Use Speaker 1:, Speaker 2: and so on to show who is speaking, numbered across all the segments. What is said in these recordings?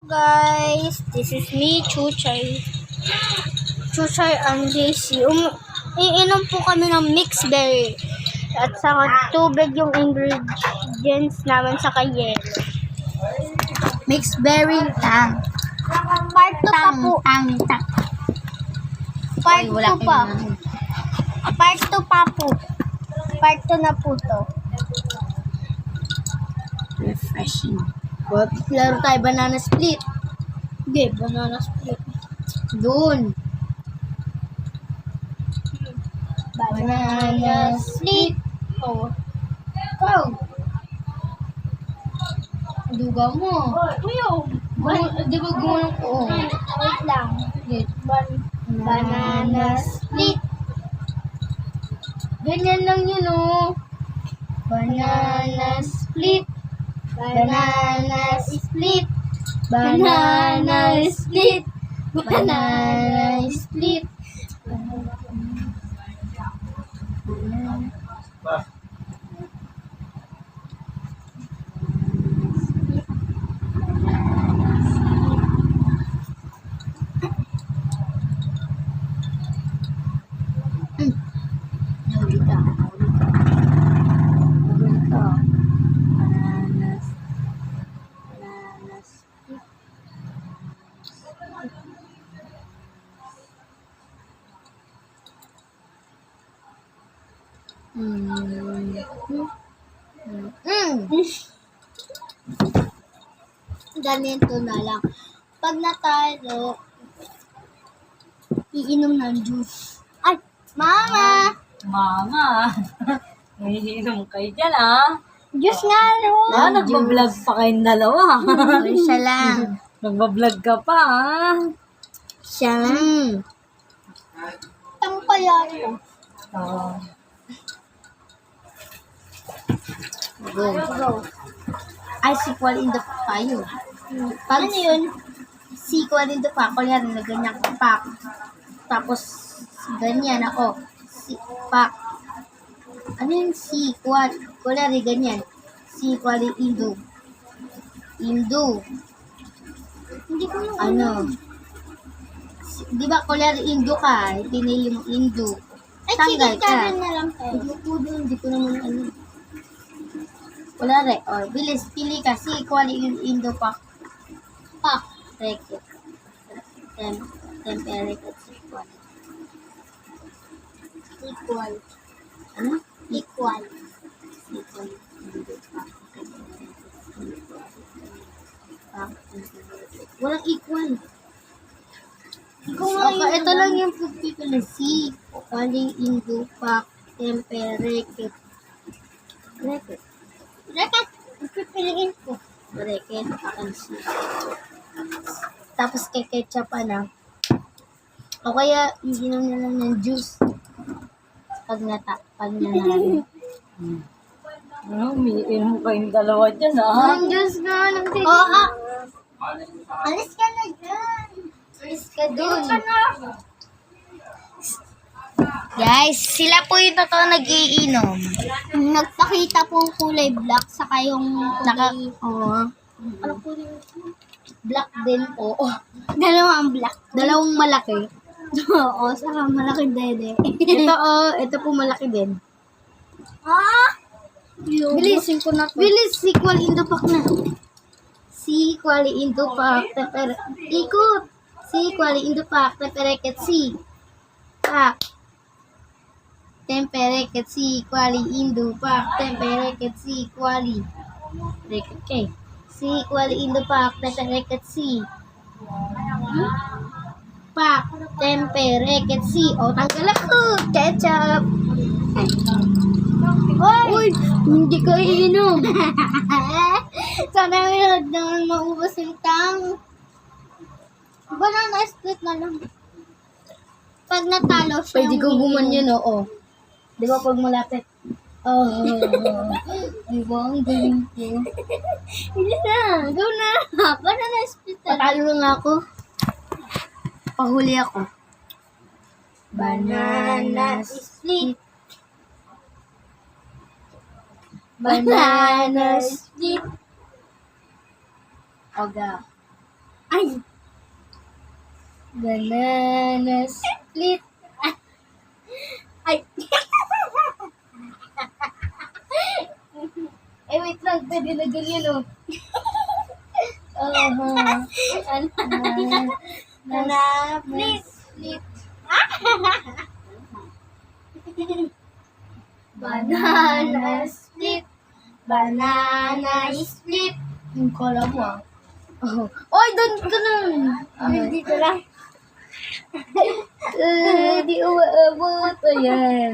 Speaker 1: Guys, this is me, Chuchay. Chuchay and JC. Iinom po kami ng mixed berry. At saka tubig yung ingredients naman sa yelo.
Speaker 2: Mixed berry tang.
Speaker 1: Part 2 pa po.
Speaker 2: Tang.
Speaker 1: Part
Speaker 2: Oy, wala
Speaker 1: 2 pa.
Speaker 2: kayong
Speaker 1: Part 2 pa po. Part 2 na po to.
Speaker 2: refreshing.
Speaker 1: Laro tayo banana split. Hindi, banana split.
Speaker 2: Doon.
Speaker 1: Banana split. Oh.
Speaker 2: Ikaw. Duga mo. Di ba gulong ko?
Speaker 1: Wait lang. Banana split.
Speaker 2: Ganyan lang yun, oh.
Speaker 1: Banana split. Banana split. Banana split. Banana split.
Speaker 2: Nahuli ka.
Speaker 1: Ganito na lang. Pag natalo, iinom ng juice. Ay, mama!
Speaker 3: Mama, nahihinom kayo dyan, ah.
Speaker 1: Juice nga, no?
Speaker 3: Nagbablog pa kayong dalawa.
Speaker 1: Siya lang.
Speaker 3: Nagbablog ka pa, ah.
Speaker 1: Siya lang. Tang kaya ito.
Speaker 3: Oh.
Speaker 2: Go. Ice equal in the tayo.
Speaker 1: Pag ano yun?
Speaker 2: Sequel in the pack. Kunyari na ganyan ka pack. Tapos, ganyan ako. Pack. Ano yung sequel? Kunyari ganyan. Sequel in Indo.
Speaker 1: Hindi ko yung
Speaker 2: Ano? Di ba kunyari Indo ka? Pinili mo Indo.
Speaker 1: Ay,
Speaker 2: Tanggal
Speaker 1: chicken curry na lang tayo.
Speaker 2: Hindi ko naman ano. Wala re. O, bilis. Pili ka. Sequel in Indo pack. Pack. Record. Temperature sequel.
Speaker 1: Equal.
Speaker 2: Ano?
Speaker 1: Equal.
Speaker 2: Sequel Indo pack. Walang equal. Okay, ito lang yung pipili. C. Kaling Indo pack. Temperature. Record.
Speaker 1: Rakat, pipiliin ko.
Speaker 2: Record. Akan C. Tapos kay ketchup na. O kaya, iinom na lang ng juice. Pag nanalo.
Speaker 3: Ano, umiinom kayong dalawa dyan, ah.
Speaker 2: Ang juice nga ng
Speaker 1: Oo, ah. Alis ka na dyan.
Speaker 2: Alis ka dun.
Speaker 1: Guys, sila po yung totoo nag-iinom. Nagpakita po ang kulay black, saka yung
Speaker 2: Oo.
Speaker 1: ano kulay yun?
Speaker 2: Black din po.
Speaker 1: Dalawang black.
Speaker 2: Dalawang malaki.
Speaker 1: Oo, saka malaki dede.
Speaker 2: Ito po malaki din.
Speaker 1: Ah!
Speaker 2: Bilisin ko na to. Bilis, sequel in the pack na. Sequel in the pack. Ikot. Sequel in the pack. Tempereket C. Pack. Tempereket C. Quali in the pack. Tempereket C. Quali. Reket kay. Sequel in the pack. Tempereket C. Pack. Tempereket C. O, tanggal ako. Ketchup. Uy, hindi ka iinom.
Speaker 1: Sana may naman maubos yung tang. Banana split na lang. Pag natalo siya
Speaker 2: Pwede kong gumanyan, oo. Di ba pag malapit? Oh,
Speaker 1: Ay, ba? Ang galing ko. Hindi na. Go na. Banana split na lang.
Speaker 2: patalo na nga ako. Pahuli ako.
Speaker 1: Banana split.
Speaker 2: Banana split. Oga.
Speaker 1: Ay!
Speaker 2: Banana split.
Speaker 1: Ay!
Speaker 2: Wait lang. Pwede na ganyan, oh.
Speaker 1: Na, please!
Speaker 2: Split.
Speaker 1: Banana split! Banana split!
Speaker 2: Yung kala mo, ah. Oy, doon ka nun.
Speaker 1: Dito lang.
Speaker 2: Di umaabot. Ayan.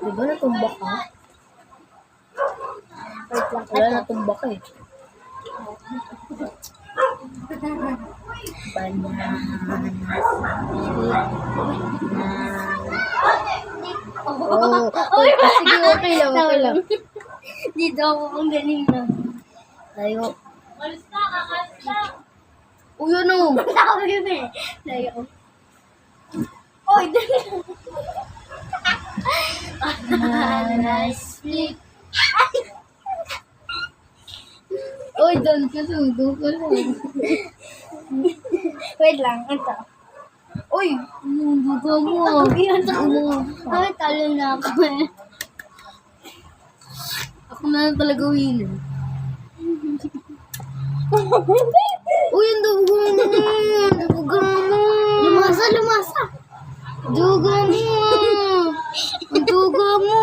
Speaker 2: Diba natumbak ka? Wala natumbak eh. Oh, sige, okay lang, okay lang.
Speaker 1: Dito ako ang galing na.
Speaker 2: Tayo. Uy, ano?
Speaker 1: Tawag yun eh. Layo. Oy, dali.
Speaker 2: Banana split. Uy, doon ka lang, doon ka lang.
Speaker 1: Wait lang, ito.
Speaker 2: Uy, yung dugo mo.
Speaker 1: Yun,
Speaker 2: Ano?
Speaker 1: ay, talo na ako eh.
Speaker 2: Ako na lang talaga winner. Uy, yung dugo mo. Dugo mo.
Speaker 1: Lumasa, lumasa.
Speaker 2: Dugo mo. Ang dugo mo.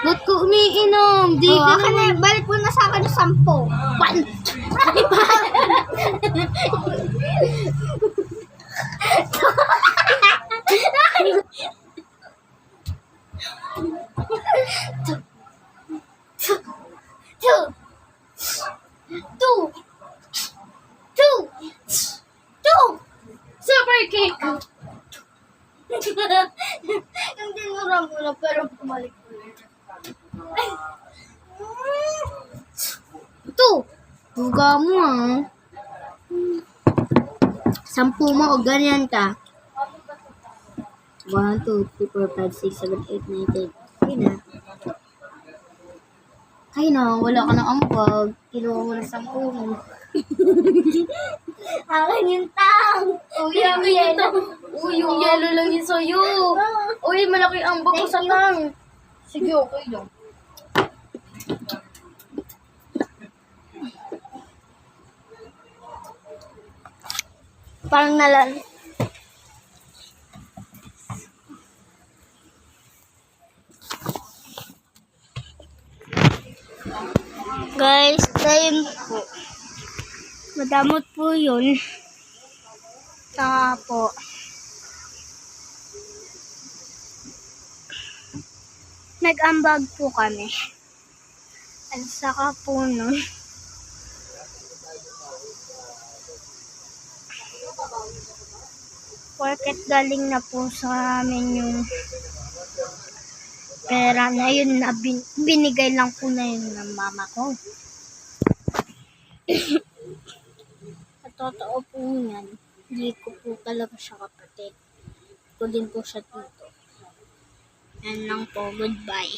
Speaker 2: Ba't ko umiinom? Di
Speaker 1: Oh,
Speaker 2: ka
Speaker 1: akin na, balik mo na sa akin yung 10. One. Ay, pa. Two.
Speaker 2: Super cake.
Speaker 1: Yung dinura mo na pero bumalik ulit. Ay.
Speaker 2: Ito. Duga mo ah. 10 mo o ganyan ka. 1, 2, 3, 4, 5, 6, 7, 8, 9, 10. Kaya na. Kaya na, wala ka ng ampag. Kinuha mo na 10 mo.
Speaker 1: Akin yung tang.
Speaker 2: Uy, yung yellow. Uy, yung yellow lang yun sa'yo. Uy, malaki ang bako sa tang. Sige, okay lang.
Speaker 1: Parang nalan. Guys, ayun po. Madamot po yun. Saka po. Nag-ambag po kami. At saka po nun. Porket galing na po sa amin yung pera na yun na binigay lang po na yun ng mama ko. At totoo po yan. Hindi ko po talaga siya kapatid. Ko din po siya tito. Yan lang po. Goodbye.